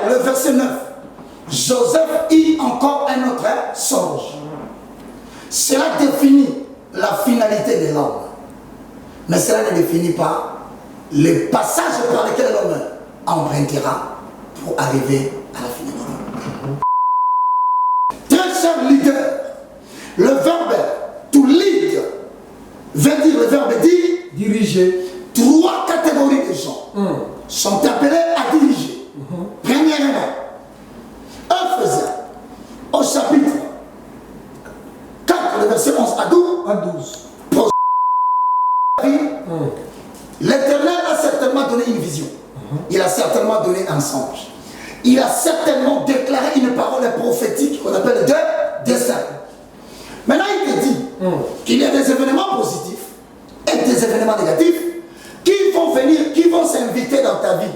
le verset 9. Joseph eut encore un autre songe. Cela définit la finalité de l'homme. Mais cela ne définit pas les passages par lesquels l'homme empruntera pour arriver à la finalité. Très cher leader, le verbe to lead veut dire, le verbe dire, diriger. 3 catégories de gens sont appelés à diriger. Premièrement, un faisant au chapitre 4, le verset 11 à 12. Pour l'Éternel a certainement donné une vision. Il a certainement donné un songe. Il a certainement déclaré une parole prophétique qu'on appelle de destin. Maintenant, il te dit qu'il y a des événements positifs et des événements négatifs qui vont venir, qui vont s'inviter dans ta vie,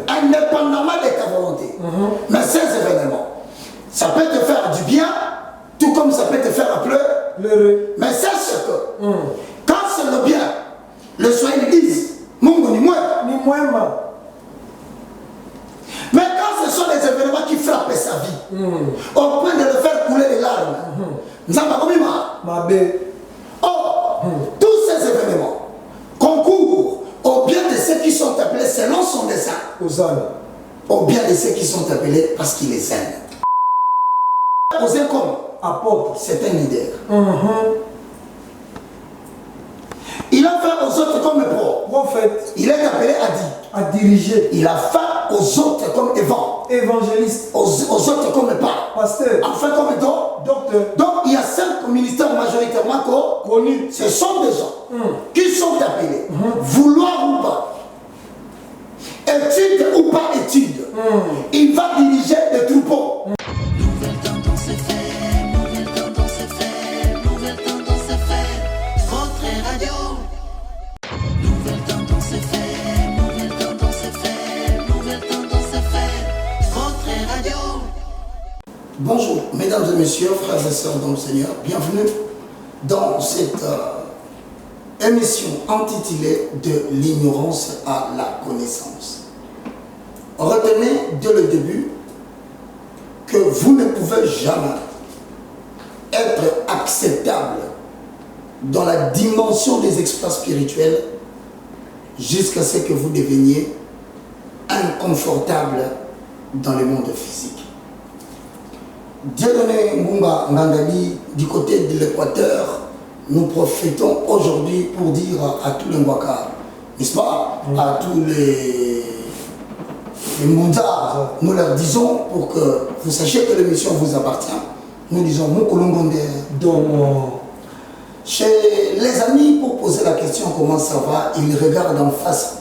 indépendamment de ta volonté. Mais ces événements, ça peut te faire du bien, tout comme ça peut te faire pleurer. Mais sache que quand c'est le bien, le Swahili disent Mungu ni mwema. Mais quand ce sont des événements qui frappent sa vie, au point de le faire couler des larmes, tous ces événements concourent au bien de ceux qui sont appelés selon son dessein, au bien de ceux qui sont appelés parce qu'il les aime. Posé comme apôtre, c'est un leader. Il a fait aux autres comme prophète. Il est appelé à diriger. Il a fait aux autres comme évangéliste. Aux autres comme pasteur. Enfin comme docteur. Donc il y a 5 ministères majoritairement connus. Ce sont des gens qui sont appelés, vouloir ou pas, étude ou pas étude. Il va diriger des troupeaux. Bonjour, mesdames et messieurs, frères et sœurs dans le Seigneur, bienvenue dans cette émission intitulée de l'ignorance à la connaissance. Retenez dès le début que vous ne pouvez jamais être acceptable dans la dimension des exploits spirituels jusqu'à ce que vous deveniez inconfortable dans le monde physique. Dieudonné Ngumba Ngandali, du côté de l'Équateur, nous profitons aujourd'hui pour dire à tous les Mwaka, n'est-ce pas, à tous les Moundards, nous leur disons pour que vous sachiez que l'émission vous appartient. Nous disons Moukoulongonde. Chez les amis, pour poser la question comment ça va, il regarde en face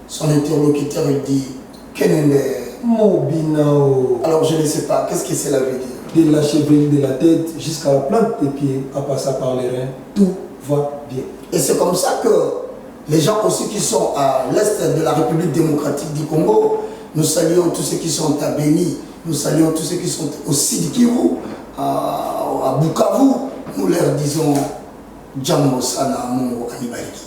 son interlocuteur et dit Kenende Mobinao. Alors je ne sais pas, qu'est-ce que cela veut dire? De la cheville de la tête jusqu'à la plante des pieds, en passant par les reins, tout va bien. Et c'est comme ça que les gens aussi qui sont à l'est de la République démocratique du Congo, nous saluons tous ceux qui sont à Béni, nous saluons tous ceux qui sont au Sud Kivu, à Bukavu, nous leur disons Djambo Sana Mungo Anibaliki.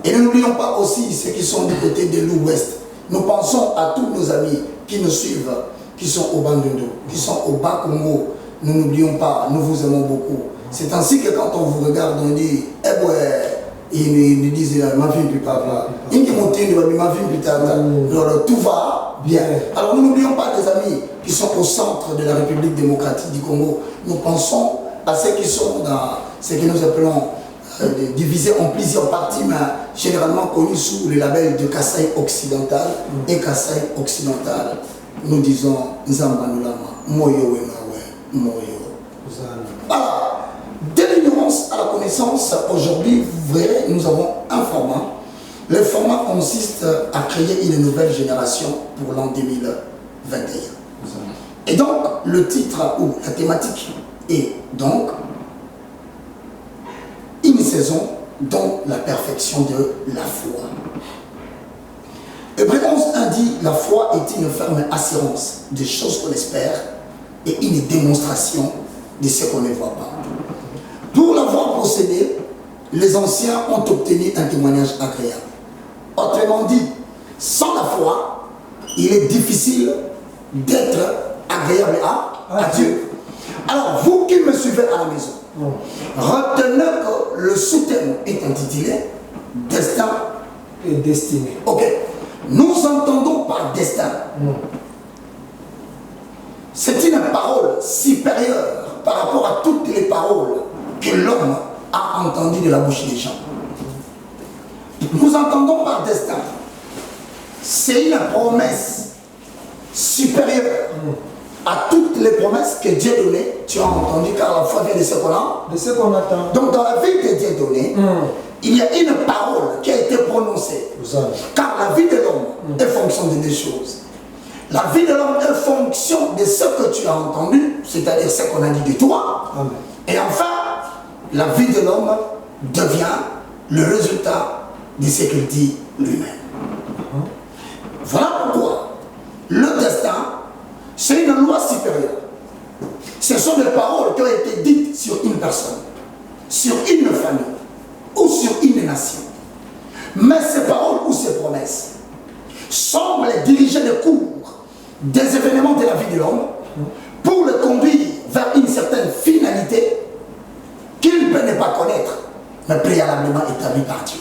Et ne n'oublions pas aussi ceux qui sont du côté de l'Ouest. Nous pensons à tous nos amis qui nous suivent, qui sont au Bandundu, qui sont au Bas-Congo. Nous n'oublions pas, nous vous aimons beaucoup. C'est ainsi que quand on vous regarde, on dit, eh ouais, ils nous disent, ma vie plus papa. Ils nous montent, ma vie plus tard. Alors tout va bien. Alors nous n'oublions pas des amis qui sont au centre de la République démocratique du Congo. Nous pensons à ceux qui sont dans ce que nous appelons divisés en plusieurs parties, mais généralement connus sous le label de Kasaï occidental et Kasaï occidental. Nous disons Nzambanulama, Moyo Wemawe, Moyo. Voilà. De l'ignorance à la connaissance, aujourd'hui, vous verrez, nous avons un format. Le format consiste à créer une nouvelle génération pour l'an 2021. Et donc, le titre ou la thématique est donc une saison dans la perfection de la foi. Hébreux 11.1 dit « La foi est une ferme assurance des choses qu'on espère et une démonstration de ce qu'on ne voit pas. » Pour l'avoir procédé, les anciens ont obtenu un témoignage agréable. Autrement dit, sans la foi, il est difficile d'être agréable à Dieu. Alors, vous qui me suivez à la maison, retenez que le sous-thème est intitulé Destin et destinée. Ok. Nous entendons par destin. C'est une parole supérieure par rapport à toutes les paroles que l'homme a entendues de la bouche des gens. Nous entendons par destin. C'est une promesse supérieure à toutes les promesses que Dieu donnait. Tu as entendu, car la foi vient de ce qu'on a. De ce qu'on attend. Donc dans la vie que Dieu donnée, il y a une parole qui a été prononcée. Car la vie de l'homme est fonction de deux choses. La vie de l'homme est fonction de ce que tu as entendu, c'est-à-dire ce qu'on a dit de toi. Amen. Et enfin, la vie de l'homme devient le résultat de ce qu'il dit lui-même. Voilà pourquoi le destin, c'est une loi supérieure. Ce sont des paroles qui ont été dites sur une personne, sur une famille ou sur une nation. Mais ces paroles ou ces promesses semblent diriger le cours des événements de la vie de l'homme pour le conduire vers une certaine finalité qu'il peut ne pas connaître, mais préalablement établie par Dieu.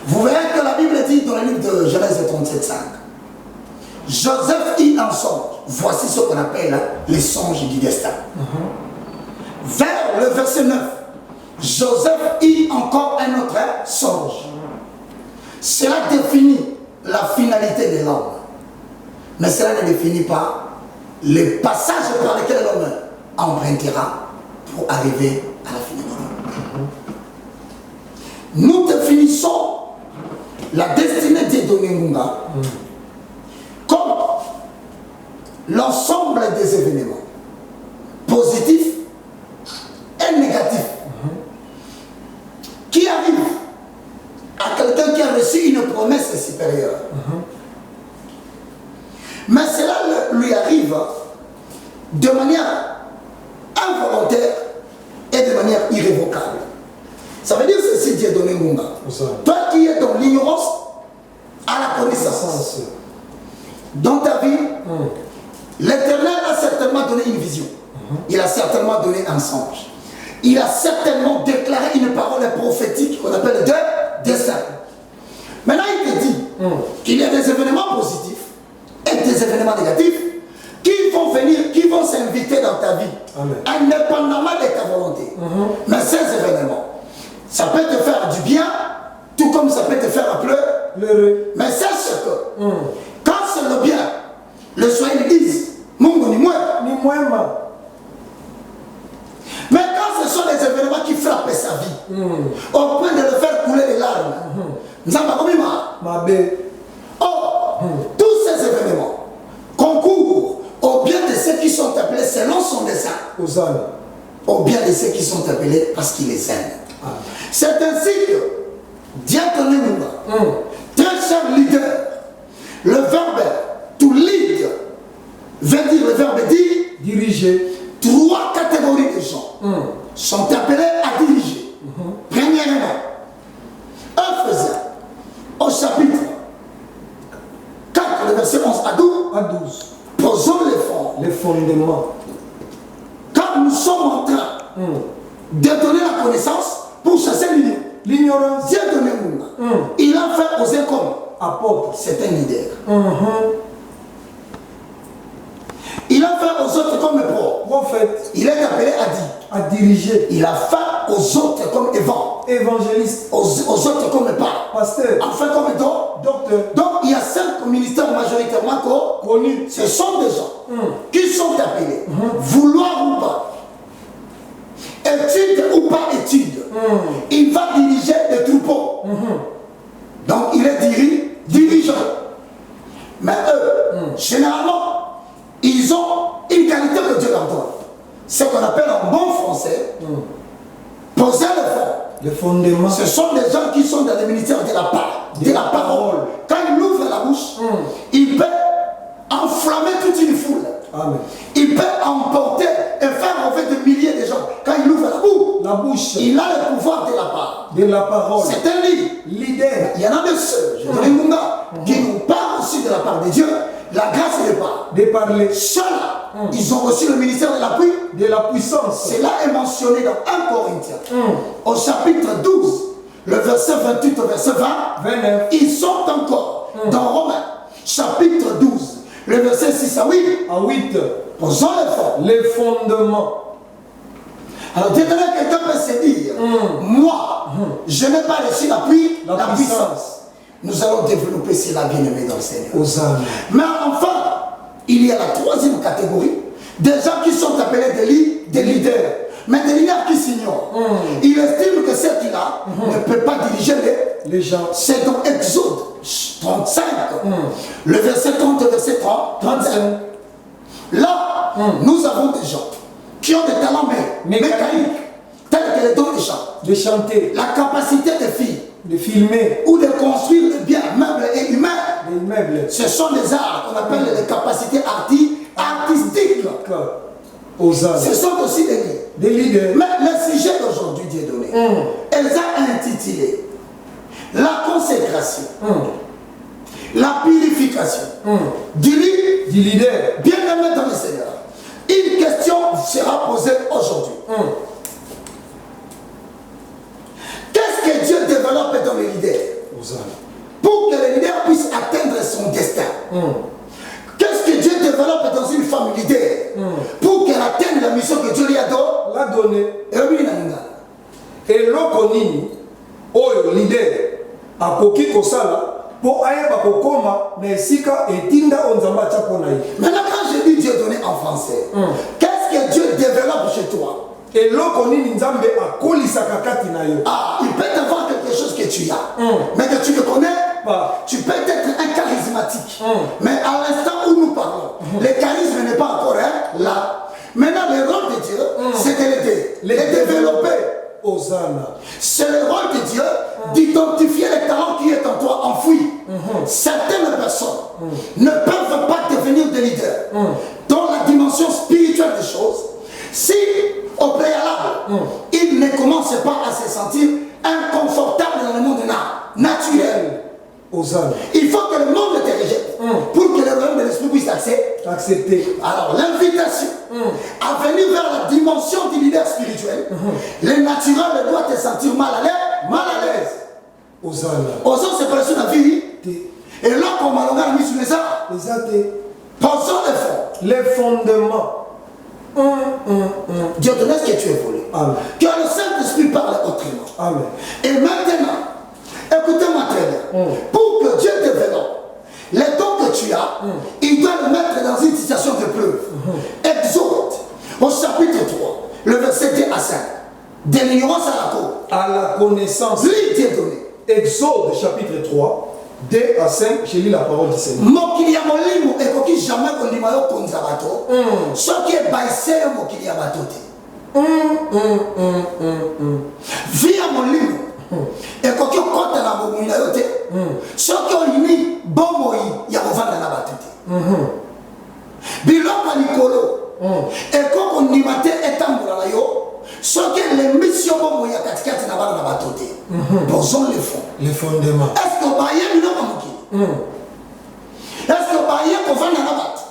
Vous verrez que la Bible dit dans le livre de Genèse 37:5, Joseph eut un songe. Voici ce qu'on appelle les songes du destin. Vers le verset 9, Joseph eut encore un autre songe. Cela définit la finalité de l'homme. Mais cela ne définit pas les passages par lesquels l'homme empruntera pour arriver à la finalité. Nous définissons la destinée de Domingunga comme l'ensemble des événements positifs et négatifs qui arrivent à quelqu'un qui a reçu une promesse supérieure. Mais cela lui arrive de manière involontaire et de manière irrévocable. Ça veut dire ceci, Dieu donné Munga. Toi qui es dans l'ignorance à la connaissance. Dans ta vie, l'Éternel a certainement donné une vision. Il a certainement donné un songe. Il a certainement déclaré une parole prophétique qu'on appelle de destin. Maintenant, il te dit qu'il y a des événements positifs et des événements négatifs qui vont venir, qui vont s'inviter dans ta vie, indépendamment de ta volonté. Mais ces événements, ça peut te faire du bien, tout comme ça peut te faire pleurer. Mais sache que quand c'est le bien, le Swahili disent Mungu ni mwema. Mais quand ce sont des événements qui frappent sa vie, au point de le faire couler des larmes, tous ces événements concourent au bien de ceux qui sont appelés selon son dessein, au bien de ceux qui sont appelés parce qu'il les aime. C'est ainsi que Diaconé Munga, très cher leader, le verbe to lead veut dire, le verbe dire, diriger. Trois catégories de gens sont appelés à diriger. Premièrement, Ephésiens, au chapitre 4, le verset 11 à 12, posons les fondements. Quand nous sommes en train de donner la connaissance pour chasser l'ignorance, Dieu donné Munga. Il a fait aux comme apôtre, c'est un leader. Il a fait aux autres comme prophète. Il est appelé à diriger. Il a fait aux autres comme évangéliste. Aux autres comme pasteur. Enfin comme docteur. Donc il y a 5 ministères majoritairement connus. Ce sont des gens qui sont appelés, vouloir ou pas, étude ou pas étude. Il va diriger des troupeaux. Donc il est dirigeant. Mais eux, généralement, ils ont une qualité que Dieu leur donne. Ce qu'on appelle en bon français, poser le fondement. Ce sont des gens qui sont dans le ministère de la parole. Quand il ouvre la bouche, il peut enflammer toute une foule. Amen. Il peut emporter et faire en fait de milliers de gens. Quand il ouvre la bouche, il a le pouvoir de la parole. C'est un leader. Il y en a de ceux, je dirais Munga, qui n'ont pas reçu de la part de Dieu la grâce de parler, Ceux-là, ils ont reçu le ministère de l'appui. de la puissance. Cela est mentionné dans 1 Corinthiens, au chapitre 12, le verset 28 au verset 20. 29. Ils sont encore dans Romains, chapitre 12, le verset 6 à 8. À 8. Posons l'effort. Les fondements. Alors, désormais, quelqu'un peut se dire, moi, je n'ai pas reçu l'appui, La la puissance. puissance. Nous allons développer cela, bien-aimé dans le Seigneur. Hosanna. Mais enfin, il y a la troisième catégorie, des gens qui sont appelés des leaders. Mais des leaders qui s'ignorent. Il estime que ce qu'il a ne peut pas diriger Les gens. C'est dans Exode 35, le verset 30 et verset 35. Là, nous avons des gens qui ont des talents mécaniques, tels que les dons des chants, De chanter, la capacité de filles de filmer, ou de construire des biens meubles et humains. des meubles. Ce sont des arts qu'on appelle les capacités artistiques. Hosanna. Ce sont aussi Des leaders. Mais le sujet d'aujourd'hui, Dieu donné, elle a intitulé la consécration, la purification du leader. bien aimé dans le Seigneur. Une question sera posée aujourd'hui. Qu'est-ce que Dieu développe dans les leaders pour que le leader puisse atteindre son destin? Qu'est-ce que Dieu développe dans une femme leader pour qu'elle atteigne la mission que Dieu lui a donnée? Et l'okonini, oyo leader, akoki kosala, pour ayeba kokoma, na esika etinda onzamba tchapona yi. Maintenant, quand je dis Dieu donné en français, qu'est-ce que Dieu développe chez toi? Et l'okonini nzambe akolisa kakati na yo. Ah, il peut avoir quelque chose que tu as, mais que tu ne connais pas. Tu peux être un charismatique, mais à l'instant où nous parlons, le charisme n'est pas encore là. Maintenant, le rôle de Dieu, c'est de les développer. Hosanna. C'est le rôle de Dieu d'identifier les talents qui est en toi enfoui. Certaines personnes ne peuvent pas devenir des leaders dans la dimension spirituelle des choses si, au préalable, ils ne commencent pas à se sentir inconfortables dans le monde naturel. Hosanna. Il faut que le monde te rejette pour que le royaume de l'esprit puisse accepter. Alors, l'invitation à venir vers la dimension du leader spirituel, le naturel doit te sentir mal à l'aise. Hosanna. Osons se passer la vie. Et là, comme on a mis sur les arts, pensons l'effort. Les fondements. Dieu te laisse que tu es volé. Amen. Que le Saint-Esprit parle autrement. Amen. Et maintenant, écoutez-moi très bien. Pour que Dieu développe les dons que tu as, il doit le mettre dans une situation de preuve. Exode, au chapitre 3, le verset 2 à 5. De l'ignorance à la connaissance. Lui, Dieu donné. Exode, chapitre 3, 2 à 5, j'ai lu la parole du Seigneur. Mokili ya molimo ekoki jamais kondima yo konza bato. Soki ebaise yo mokili ya bato te. Vie ya molimo ekoki okota na bomoi na yo te. Soki olimi bomoi ya kovanda na bato te. Biloko ya likolo ekoki kondima te etambola na yo soki elemisi yo bomoi ya katikati na bana na bato te. Posons les fonds. Les fondements. Est-ce que baye biloko mokili? Est-ce que baye kovanda na bato?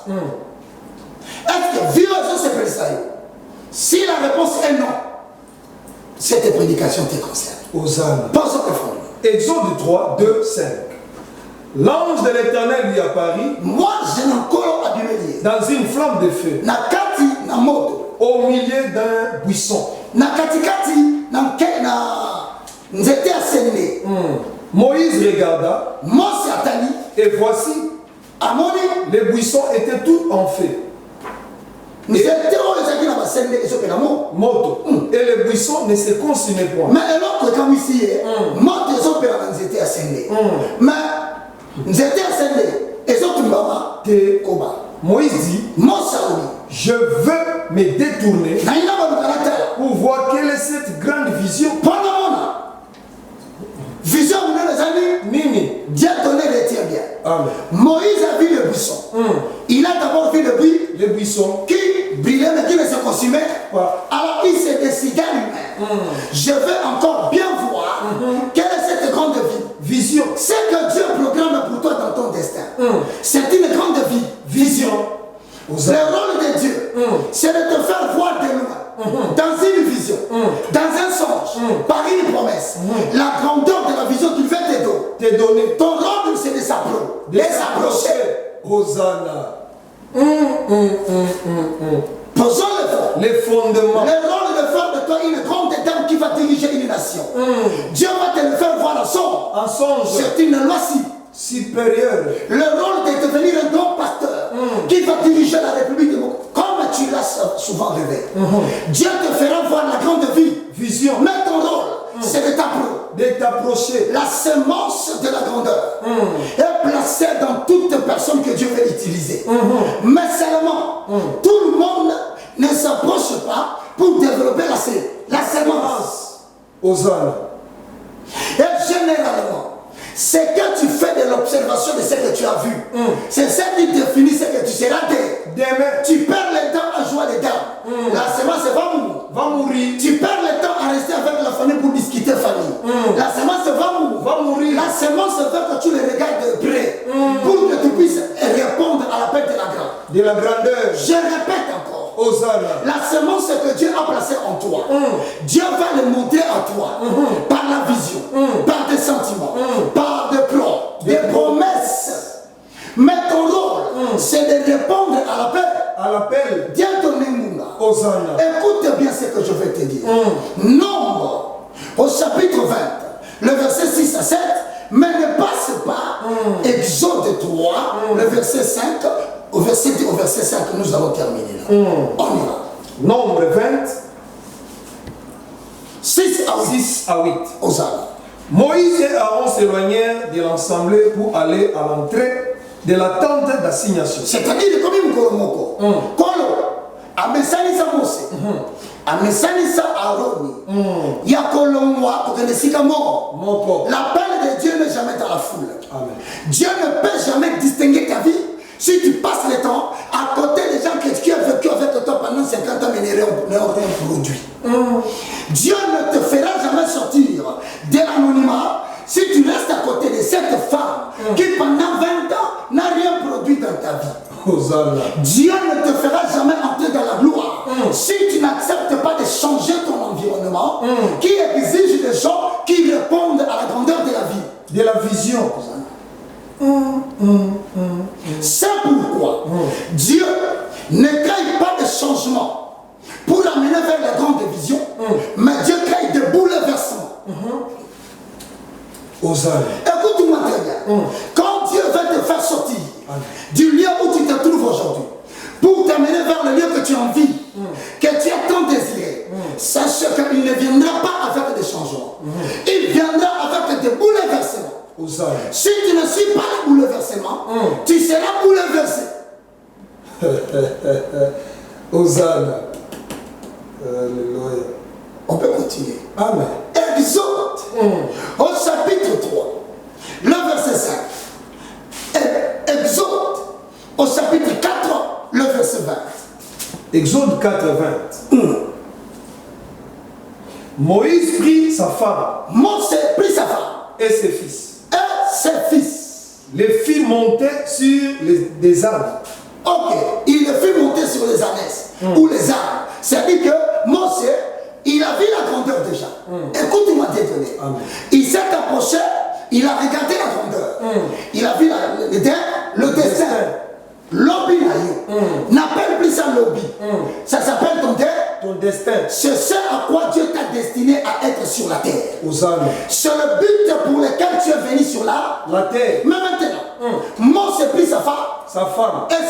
Est-ce que vivre sur ces présailles? Si la réponse est non, cette prédication te concerne. Hosanna. Pensons que fondements. Exode 3, 2, 5. L'ange de l'Éternel lui apparut. Moi, je n'ai encore abîmé. Dans une flamme de feu. Nakati na moto. Au milieu d'un buisson. Nakatikati na nzete asende. Moïse regarda. Mose atali. Et voici, amoni, les buissons étaient tous en feu. Et les buissons ne se consumaient point. Mais alors que comme ici, Moïse dit, je veux me détourner pour voir quelle est cette grande vision. Vision Nini. Dieu donné les tiens bien. Amen. Moïse a vu le buisson. Il a d'abord vu le buisson qui brillait mais qui ne se consumait pas. Alors il s'est décidé lui-même. Je veux encore bien voir quelle est cette grande vision. Ce que Dieu programme pour toi dans ton destin. Ce rôle de Dieu, c'est de te faire voir de loin, dans une vision, dans un songe, par une promesse, la grandeur de la vision qu'il veut te donner. Ton rôle, c'est de s'approcher. Hosanna. Posons les fondements. Le rôle de faire de toi une grande dame qui va diriger une nation. Dieu va te le faire voir en songe. C'est une loi supérieure. Le rôle de devenir un grand pasteur qui va diriger la République démocratique. Comme tu l'as souvent rêvé. Dieu te fera voir la grande vision. Mais ton rôle, c'est de t'approcher. La semence de la grandeur est placée dans toute personne que Dieu veut utiliser. Mais seulement, tout le monde ne s'approche pas pour développer la semence. Hosanna. Et généralement, c'est que tu fais de l'observation de ce que tu as vu. C'est ça qui définit ce que tu seras demain. Tu perds le temps à jouer les dames. La semence va mourir. Tu perds le temps à rester avec la famille pour discuter famille. La semence va mourir. La semence veut que tu le regardes de près pour que tu puisses répondre à l'appel de la grandeur. Je répète encore. Hosanna. La semence que Dieu a placée en toi, Dieu va le montrer à toi par la vision, par des sentiments, par des plans, des promesses. Mais ton rôle, c'est de répondre à l'appel. Dieu donne Hosanna. Écoute bien ce que je vais te dire. Nombre, au chapitre 20, le verset 6 à 7, mais ne passe pas Exode 3, le verset 5, au verset 10, au verset 5, nous allons terminer là. On y va. Nombre 20, 6 à 8. Hosanna. Moïse et Aaron s'éloignèrent de l'assemblée pour aller à l'entrée de la tente d'assignation. C'est-à-dire comme une kolomoko. Kolo, amesanisa Mose, amesanisa Aaron. Yakolomwa, pour que ne sika moko. L'appel de Dieu n'est jamais dans la foule. Amen. Dieu ne peut jamais distinguer ta vie. Si tu passes le temps à côté des gens qui ont vécu avec toi pendant 50 ans mais n'ont rien produit. Dieu ne te fera jamais sortir de l'anonymat si tu restes à côté de cette femme qui pendant 20 ans n'a rien produit dans ta vie. Hosanna. Dieu ne te fera jamais entrer dans la gloire si tu n'acceptes pas de changer ton environnement qui exige des gens qui répondent à la grandeur de la vie. De la vision. C'est pourquoi Dieu ne crée pas de changement pour amener vers la grande vision, mais Dieu crée des bouleversements. Écoute-moi très bien. Quand Dieu va te faire sortir du lieu où tu te trouves aujourd'hui, pour t'amener vers le lieu que tu as envie, que tu as tant désiré, sache qu'il ne viendra pas avec des changements. Il viendra avec des bouleversements. Si tu ne suis pas le bouleversement, tu seras bouleversé. Hosanna. Alléluia. On peut continuer. Amen. Exode, au chapitre 3, le verset 5. Exode, au chapitre 4, le verset 20. Exode 4, 20. Moïse prit sa femme. Mose prit sa femme. Et ses fils. Les fit monter sur des arbres. Ok, il les fit monter sur les ânes ou les arbres. C'est-à-dire que Mose, il a vu la grandeur déjà. Écoute-moi détonner. Il s'est approché, il a regardé la grandeur. Il a vu le destin. Lobby n'appelle plus ça lobby. Ça s'appelle ton destin. C'est ce à quoi Dieu t'a destiné à être sur la terre. C'est le but pour lequel tu es venu sur la terre. Mais maintenant, Mose prit sa femme et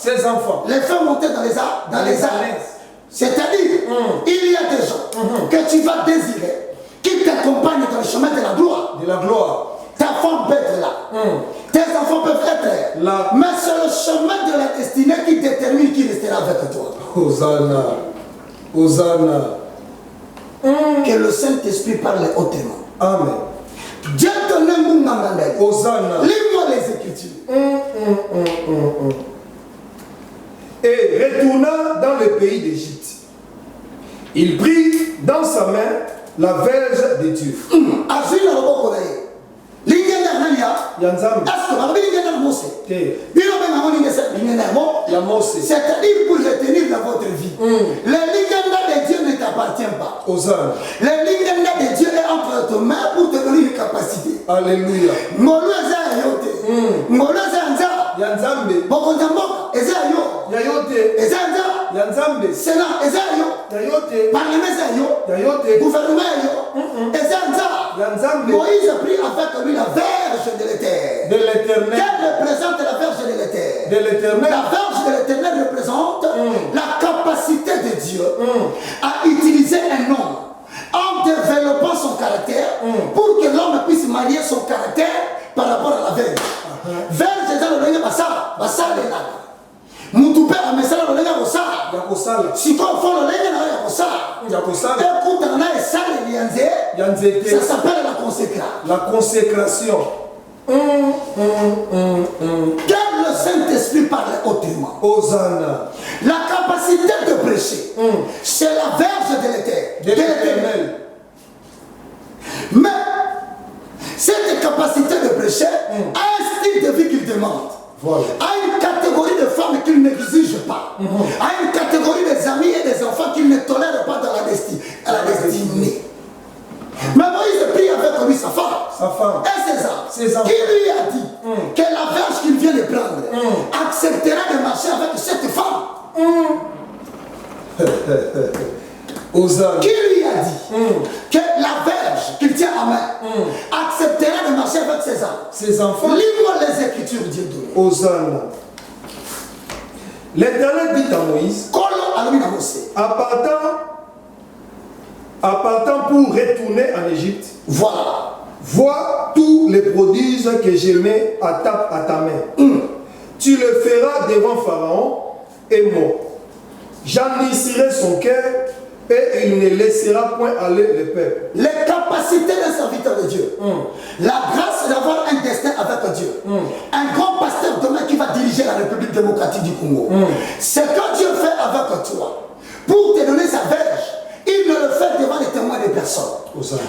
ses enfants. Les fait monter dans les arbres. C'est-à-dire, il y a des gens que tu vas désirer qui t'accompagnent dans le chemin de la gloire. Ta femme peut être là. Tes enfants peuvent être là. Mais c'est le chemin de la destinée qui détermine qui restera avec toi. Hosanna. Hosanna. Que le Saint-Esprit parle hautement. Amen. Dieu te n'aime pas. Hosanna. Lis-moi les Écritures. Et retourna dans le pays d'Égypte. Il prit dans sa main la verge de Dieu. Est-ce que C'est-à-dire pour retenir dans votre vie. Le lingenda de Dieu ne t'appartient pas. Le lingenda de Dieu est entre tes mains pour te donner une capacité. Alléluia. Ngolo eza yote. Ngolo eza nza. Yanzambe. Bokonzambo eza yo. Yayote. Eza nza. Yanzambe. Sénat eza yo. Yayote. Parlement eza yo. Yayote. Gouvernement yo. Eza nza. Yanzambe. Moïse a pris avec lui la verge de l'Éternel. De l'Éternel. Quelle représente la verge de l'Éternel? De l'Éternel. La verge de l'Éternel représente la capacité de Dieu à utiliser un homme en développant son caractère pour que l'homme puisse marier son caractère par rapport à la verge. Verge eza lolenge basala elaka. Mutu pe amesala lolenge kosala. Sikoyo fo lolenge na ya kosala. Écoute na esala lianze. Ça s'appelle la consécration. La consécration. Car le Saint-Esprit parle autrement. Hosanna. La capacité de prêcher, c'est la verge de l'Éternel. Mais cette capacité de prêcher a un style de vie qu'il demande. Voilà. A une catégorie de femmes qu'il n'exige pas. A une catégorie des amis et des enfants qu'il ne tolère pas dans la destinée. Mais Moïse prie avec lui sa femme. Et ses enfants. Qui lui a dit que la verge qu'il vient de prendre acceptera de marcher avec cette femme. Qui lui a dit que la verge qu'il tient à main acceptera de marcher avec ses enfants. Lis-moi les Écritures, Dieu donné. Hosanna. L'Éternel dit à Moïse, appartant pour retourner en Égypte, vois tous les prodiges que je mets à ta main. Tu le feras devant Pharaon et moi. J'endurcirai son cœur et il ne laissera point aller le peuple. Les capacités d'un serviteur de Dieu. La grâce d'avoir un destin avec Dieu. Un grand pasteur demain qui va diriger la République démocratique du Congo. Ce que Dieu fait avec toi pour te donner sa verge, il ne le fait devant les témoins des personnes.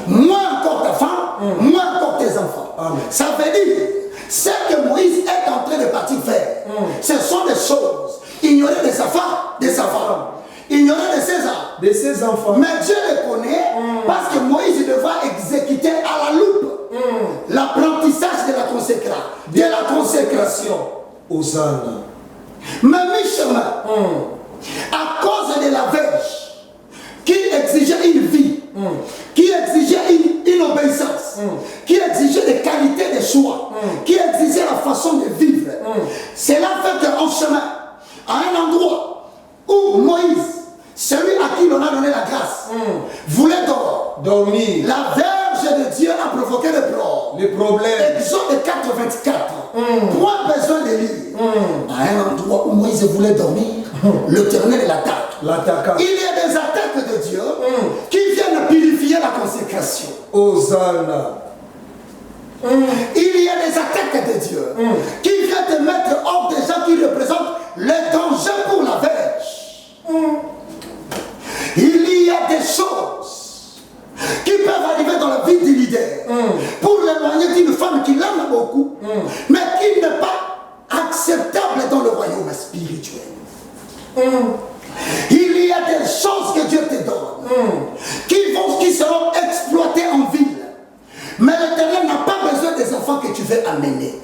Moi encore ta femme, moi encore tes enfants. Ça veut dire, ce que Moïse est en train de partir faire, ce sont des choses ignorées de sa femme, ignorées de ses enfants. Mais Dieu les connaît parce que Moïse devra exécuter à la loupe l'apprentissage de la consécration. Hosanna. Mais mi-chemin, à cause de la verge, qui exigeait une vie, qui exigeait une obéissance, qui exigeait des qualités de choix, qui exigeait la façon de vivre. Cela fait qu'en chemin, à un endroit où Moïse, celui à qui l'on a donné la grâce, voulait dormir. La verge de Dieu a provoqué les problèmes. Exode 4:24. Point besoin de lire. À un endroit où Moïse voulait dormir, l'Éternel l'attaque. Il y a des attaques de Dieu qui viennent purifier la consécration. Hosanna. Il y a des attaques de Dieu qui viennent te mettre hors des gens qui représentent le danger pour la verge. Il y a des choses qui peuvent arriver dans la vie du leader pour l'éloigner d'une femme qui l'aime beaucoup, mais qui n'est pas acceptable dans le royaume spirituel. Il y a des choses que Dieu te donne qui seront exploitées en ville. Mais l'Éternel n'a pas besoin des enfants que tu veux amener.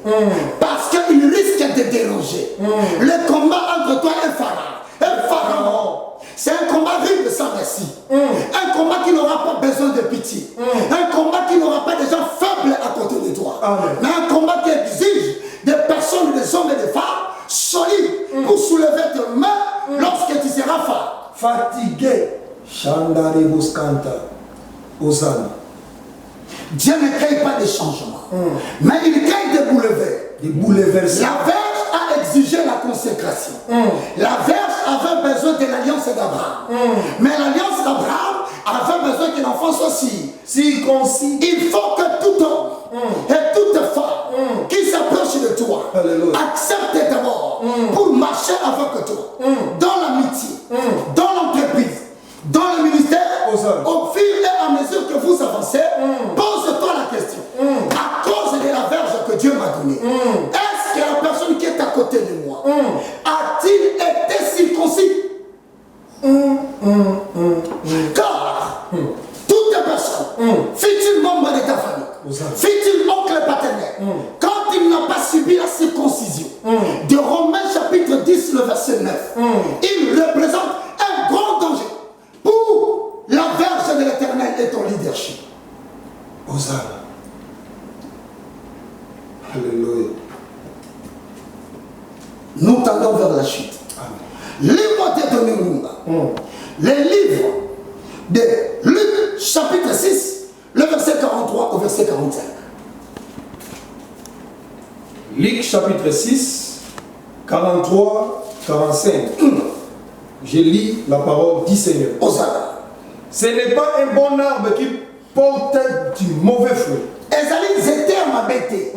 Parce qu'ils risquent de déranger. Le combat entre toi et Pharaon, c'est un combat rude sans merci. Un combat qui n'aura pas besoin de pitié. Un combat qui n'aura pas des gens faibles à côté de toi. Mais un combat qui exige des personnes, des hommes et des femmes solides pour soulever tes mains lorsque tu seras fatigué. Chandari Buskanta. Hosanna. Dieu ne crée pas de changement, mais il crée des bouleversements. La verge a exigé la consécration. La verge avait besoin de l'alliance d'Abraham. Mais l'alliance d'Abraham avait besoin que l'enfant soit circoncis. Il faut que tout homme et toute femme qui s'approche de toi accepte d'abord pour marcher avec toi dans l'amitié, dans l'entreprise, dans le ministère. Au fur et à mesure que vous avancez, pose-toi la question. À cause de la verge que Dieu m'a donnée, est-ce que la personne qui est à à côté de moi a-t-il été circoncis? Car toute personne, fut-il membre de ta famille, fut-il oncle paternel, quand il n'a pas subi la circoncision, de Romains chapitre 10, le verset 9, il représente un grand danger pour la verge de l'Éternel et ton leadership. Hosanna. Alléluia. Nous tendons vers la chute. Livre de Domingunga. Les livres de Luc chapitre 6, le verset 43 au verset 45. Luc chapitre 6, 43, 45. Je lis la parole du Seigneur. Hosanna. Ce n'est pas un bon arbre qui porte du mauvais fruit. Ezali zete ya mabete.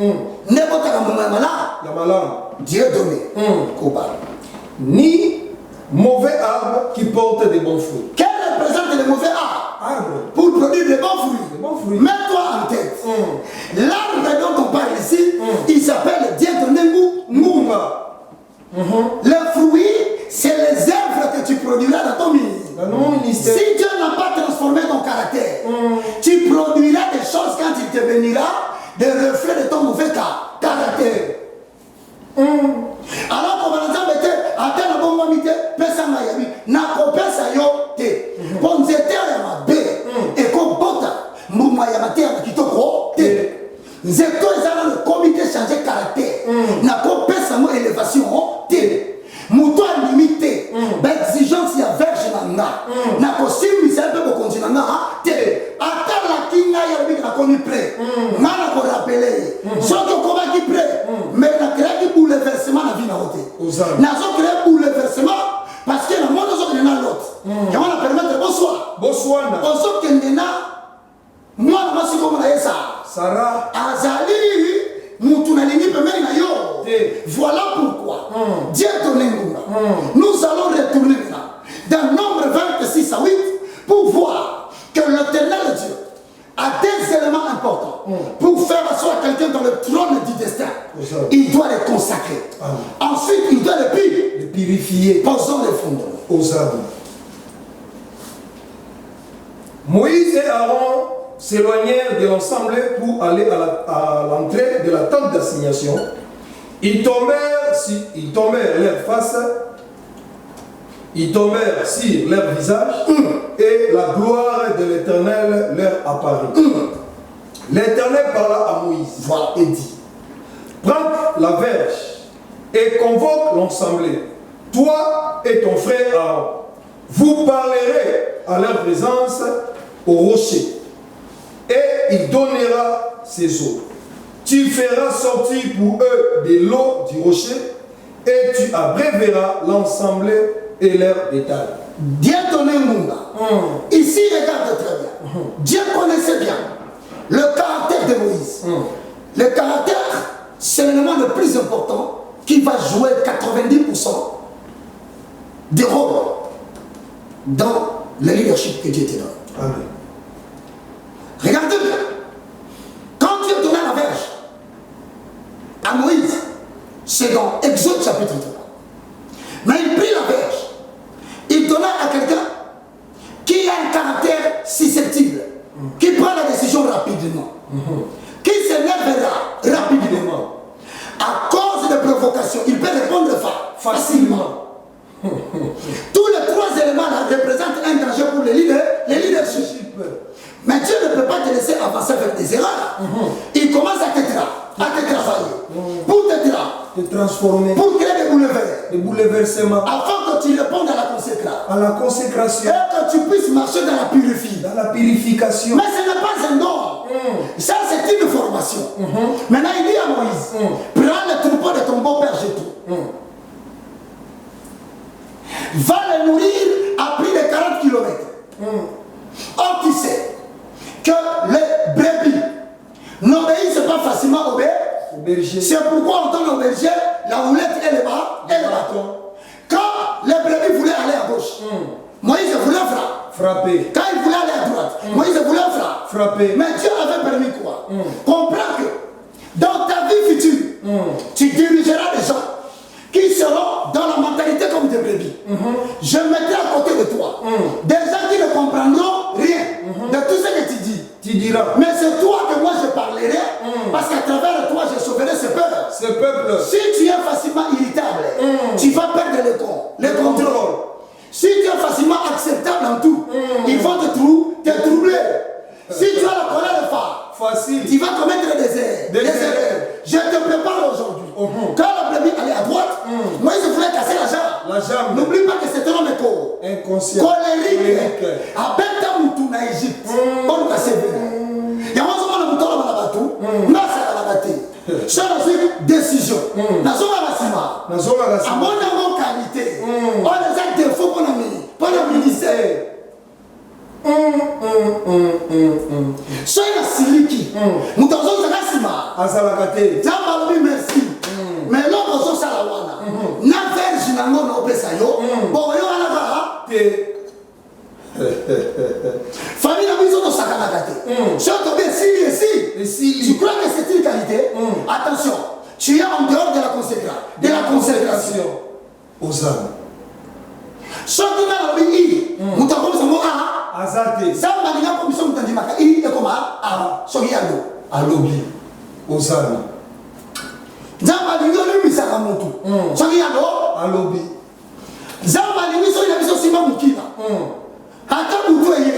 Nebotaka mama La malade. Dieu donné. Koba. Ni mauvais arbre qui porte des bons fruits. Quel représente les mauvais arbres? Pour produire des bons fruits. Mets-toi en tête. L'arbre dont on parle ici, il s'appelle Dieu donné Mumba. Le fruit, c'est les œuvres que tu produiras dans ton ministère. Si Dieu n'a pas transformé ton caractère, tu produiras des choses quand il te bénira, des reflets de ton mauvais caractère. Alors qu'on va nous dire, attends, bon mamite, pesa mayabi, na kopesa yo te. Ponzete ya mabe, eko bota, mbuma ya mate ya kitoko te. Nzeto ezala le comité changer caractère. Na kopesa mo élévation te. Mouto limité, l'exigence ya verge nanga. Na kosimbi c'est un peu pour continuer nanga te. Attends la kinga ya bi na komi prêt. Ngana ko rappeler. Soki ko qui prêt, mais na créé qui bouleversement na vie na roté. Na so créé bouleversement parce que na monde so na l'autre. Et on va permettre bonsoir. Bonsoir. On so kendena moi na si comme na yesa. Sarah Azali Moutou na lingi pemeli na yo. Voilà pourquoi Dieu donné nous allons retourner maintenant dans Nombre 26 à 8 pour voir que l'Éternel Dieu a des éléments importants pour faire asseoir quelqu'un dans le trône du destin. Il doit les consacrer. Ensuite, il doit les purifier. Posons les fondements. Hosanna. Moïse et Aaron s'éloignèrent de l'ensemble pour aller à l'entrée de la tente d'assignation. Ils tombèrent leur face, ils tombèrent sur leur visage et la gloire de l'Éternel leur apparut. L'Éternel parla à Moïse et dit: prends la verge et convoque l'ensemble, toi et ton frère Aaron. Vous parlerez à leur présence au rocher et il donnera ses eaux. Tu feras sortir pour eux de l'eau du rocher et tu abréveras l'ensemble et leur détail. Dieu donné Munda. Ici, regarde très bien. Dieu connaissait bien le caractère de Moïse. Le caractère, c'est l'élément le plus important qui va jouer 90% du rôle dans le leadership que Dieu te donne. Amen. Regardez bien. Quand Dieu donna la verge à Moïse, c'est dans Exode chapitre 3. Mais il prit la verge, il donna à quelqu'un qui a un caractère susceptible, qui prend la décision rapidement, qui s'énervera rapidement. À cause de provocation, il peut répondre facilement. Tous les trois éléments là représentent un danger pour les leadership. Mais Dieu ne peut pas te laisser avancer vers des erreurs. Il commence à te travailler, pour te transformer, pour créer des bouleversements, afin que tu répondes à la consécration, à la consécration, et que tu puisses marcher dans la purification. Mais ce n'est pas un don. Ça, c'est une formation. Maintenant, il dit à Moïse, prends le troupeau de ton beau-père Jéthro. Va les nourrir à plus de 40 km. Or, tu sais que les brebis n'obéissent pas facilement au berger. C'est pourquoi on donne au berger la houlette et le bâton. Quand les brebis voulaient aller à gauche, Moïse voulait frapper. Quand il voulait aller à droite, Moïse voulait frapper. Mais Dieu avait permis quoi? Comprends que dans ta vie future, tu dirigeras des gens qui seront dans la mentalité comme des brebis. Je mettrai à côté de toi des gens qui ne comprendront rien de tout ce que tu dis. Tu diras. Mais c'est toi que moi je parlerai, parce qu'à travers toi je sauverai ce peuple. Ce peuple. Si tu es facilement irritable, tu vas perdre le contrôle. Si tu es facilement acceptable en tout, ils vont te troubler. Si tu as la colère de phare, facile, tu vas commettre des erreurs. Je te prépare aujourd'hui. Quand la brebis allait à droite, moi je voulais casser la jambe. N'oublie pas que c'est un homme inconscient, colérique. Avec ta moutou na Égypte, on va casser. Il y a un moment où on a bateau, là c'est la bataille. C'est une décision. Nous sommes à la cima. À mon qualité, on a des défauts pour le ministère. Soyez la siliki. Nous sommes à la cima. Azalakate. Zambalobi merci. Mais l'homme aux salawana. Na verge nango no pesayo. Bon yo alaka. Famille n'a besoin de sakanagate. Si on tombe ici, tu crois que c'est une qualité? Attention, tu es en dehors de la consécration. Aux âmes. Surtout dans le pays, nous avons ce mot A. Azate. Ça m'a dit la commission de Tandimaka. I est comme A. Sogiado. Alobi. Aux âmes. Zambalingo lui misaka motu. Sogiado. Alobi. Zambalingo so il a besoin Simba Mukila. Ata mutu eye.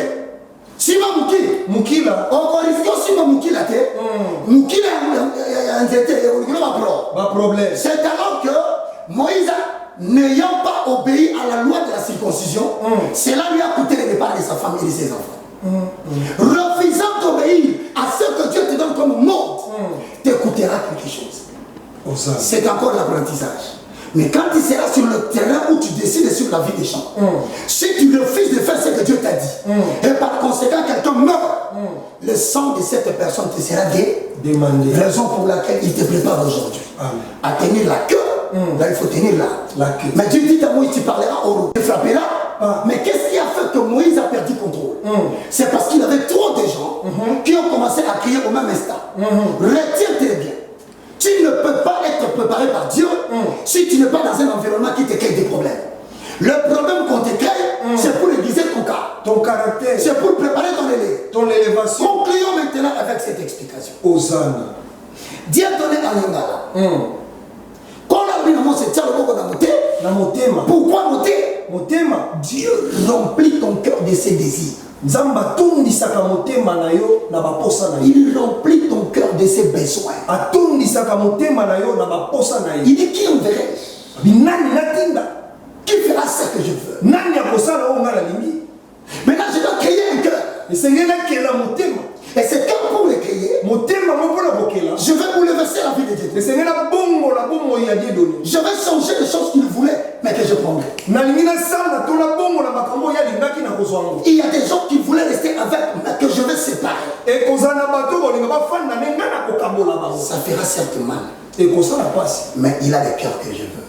Simba Mukila. Encore risque Simba Mukila te. Mukila nzete pas problème. C'est alors que Moïse, n'ayant pas obéi à la loi de la circoncision, cela lui a coûté le départ de sa femme et de ses enfants. Refusant d'obéir à ce que Dieu te donne comme mode, te coûtera quelque chose. C'est encore l'apprentissage. Mais quand tu seras sur le terrain où tu décides sur la vie des gens, si tu refuses de faire ce que Dieu t'a dit, et par conséquent quelqu'un meurt, le sang de cette personne te sera demandé. Raison pour laquelle il te prépare aujourd'hui à tenir la queue. Là, il faut tenir la queue. Mais Dieu dit à Moïse, tu parleras au loup, tu frapperas. Mais qu'est-ce qui a fait que Moïse a perdu contrôle? C'est parce qu'il avait trop de gens qui ont commencé à crier au même instant. Retiens-toi bien. Tu ne peux pas être préparé par Dieu si tu n'es pas dans un environnement qui te crée des problèmes. Le problème qu'on te crée, c'est pour aiguiser ton cas. Ton caractère. C'est pour préparer ton élévation. Concluons maintenant avec cette explication. Hosanna. Dieu a donné à Yongala. Quand on a vu c'est tient le mot dans mon thème. Pourquoi mon thème? Dieu remplit ton cœur de ses désirs. Il remplit ton cœur de ses besoins. Il dit qui enverrai-je? Qui fera ce que je veux? Maintenant je dois créer un cœur. Et c'est comme pour le créer, je vais bouleverser la vie de Dieu. Je vais changer les choses qu'il voulait, mais que je prendrai. Il y a des gens qui voulaient rester avec, mais que je vais séparer. Ça fera certes mal. Mais il a le cœur que je veux.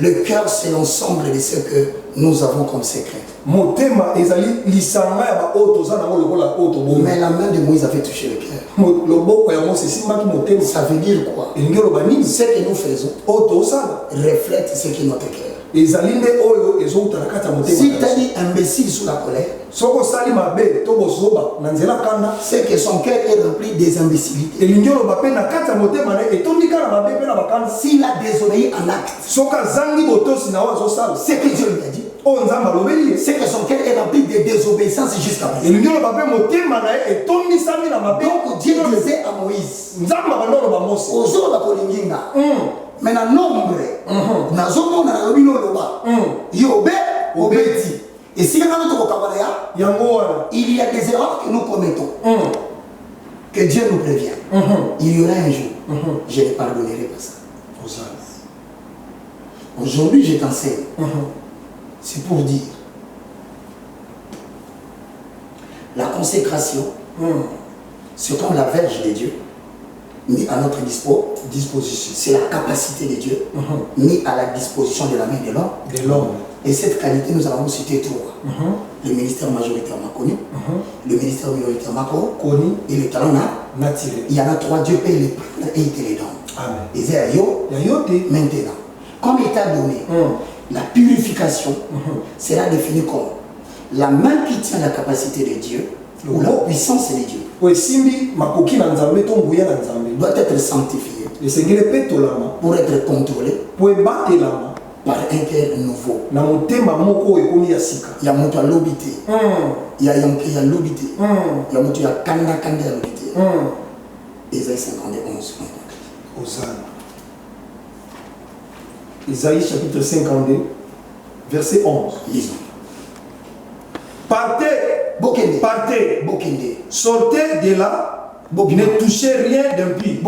Le cœur, c'est l'ensemble de ce que nous avons comme secret. Mais la main de Moïse avait touché le cœur. Ça veut dire quoi? Ce que nous faisons reflète ce qui est notre cœur. Si tu as dit imbécile sous la colère, c'est que son cœur est rempli des imbécilités. S'il a désobéi en acte, c'est que Dieu lui a dit. C'est que son cœur est rempli de désobéissance jusqu'à présent. Donc Dieu disait à Moïse, maintenant nombre, et si il y a des erreurs que nous commettons, que Dieu nous prévient, il y aura un jour, je ne pardonnerai pas ça. Aujourd'hui je t'enseigne. C'est pour dire la consécration, c'est comme la verge de Dieu mis à notre disposition. C'est la capacité de Dieu mis à la disposition de la main de l'homme. Et cette qualité, nous allons citer trois. Le ministère majoritairement connu, le ministère minoritairement connu et le talent naturel. Il y en a trois, Dieu paye les prendre et il te les donne. Amen. Et c'est yo. Maintenant, comme état donné, la purification sera définie comme la main qui tient la capacité de Dieu ou la puissance de Dieu. Doit être sanctifié pour être contrôlé par un cœur nouveau. Il y a mon lobité. Il y a lobité. Il y a mon kanda lobité. Isaïe 51. Hosanna. Isaïe chapitre 52, verset 11. Lisons. Partez, sortez de là, ne touchez rien d'impie.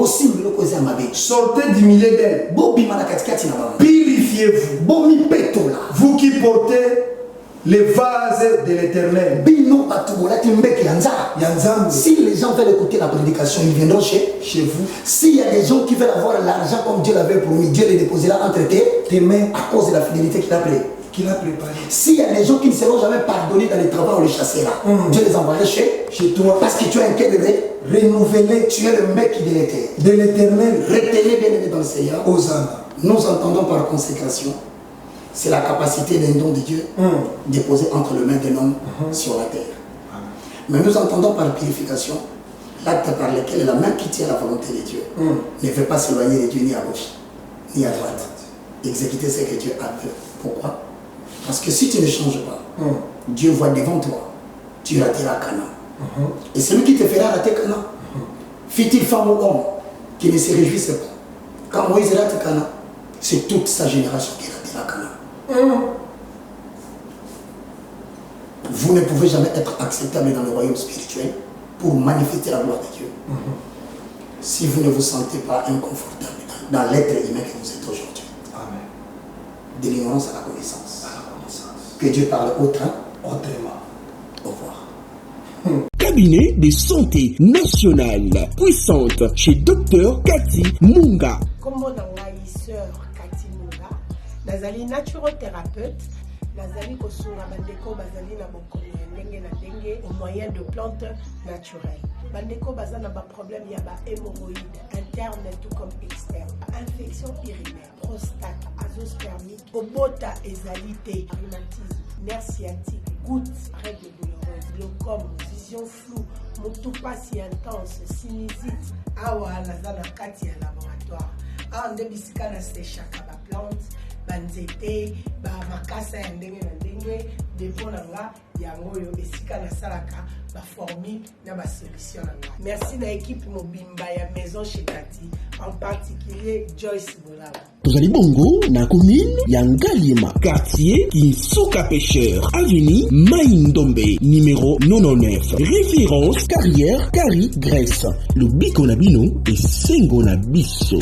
Sortez du milieu d'elle. Purifiez-vous. Vous qui portez les vases de l'Éternel. Si les gens veulent écouter la prédication, ils viendront chez vous. S'il y a des gens qui veulent avoir l'argent comme Dieu l'avait promis, Dieu les déposera entre tes mains à cause de la fidélité qu'il a préparée. S'il y a des gens qui ne seront jamais pardonnés dans les travaux, on les chassera. Dieu les enverra chez toi. Parce que tu as un cœur de renouvelé. Tu es le mec de l'Éternel. Retenez bien aimé dans le Seigneur. Hosanna. Nous entendons par consécration, c'est la capacité d'un don de Dieu déposé entre les mains d'un homme sur la terre. Mais nous entendons par purification l'acte par lequel la main qui tient la volonté de Dieu ne veut pas s'éloigner de Dieu ni à gauche ni à droite. Exécuter ce que Dieu a fait. Pourquoi? Parce que si tu ne changes pas, Dieu voit devant toi, tu rateras Canaan. Et celui qui te fera rater Canaan, fut-il femme ou homme, qui ne se réjouissait pas. Quand Moïse rate Canaan, c'est toute sa génération qui ratera Canaan. Vous ne pouvez jamais être acceptable dans le royaume spirituel pour manifester la gloire de Dieu si vous ne vous sentez pas inconfortable dans l'être humain que vous êtes aujourd'hui. Amen. De l'ignorance à la connaissance. Que Dieu parle autrement. Au revoir. Cabinet de santé nationale puissante chez Dr Cathy Munga. Comme mon sœur Cathy Munga, nazali naturothérapeute, nazali kosunga bandeko bazali na bokono ndenge na ndenge au moyen de plantes naturelles. Bandeko bazana ba problème ya ba hémorroïdes interne tout comme externe, infection urinaire, prostate, azoospermie, obota ezalité, rhumatisme, nerf sciatique, gouttes, règles douloureuses, glaucome, vision floue, motupa si intense, sinusite. Awa nazana kati ya laboratoire. Awa nde bisika na séchaka ba plante, banzete, ba makasa ya ndenge na ndenge, depo na nga yango yo esika na salaka ba formule na ba solution na nga. Merci na équipe mobimba ya maison chez Cathy, en particulier Joyce Bolala. Tozali bongo na commune ya Ngaliema, quartier Kinsuka Pêcheur, avenue Maïndombe, numéro 99. Référence carrière Kari Grèce. Le Biko na bino et Sengo na biso.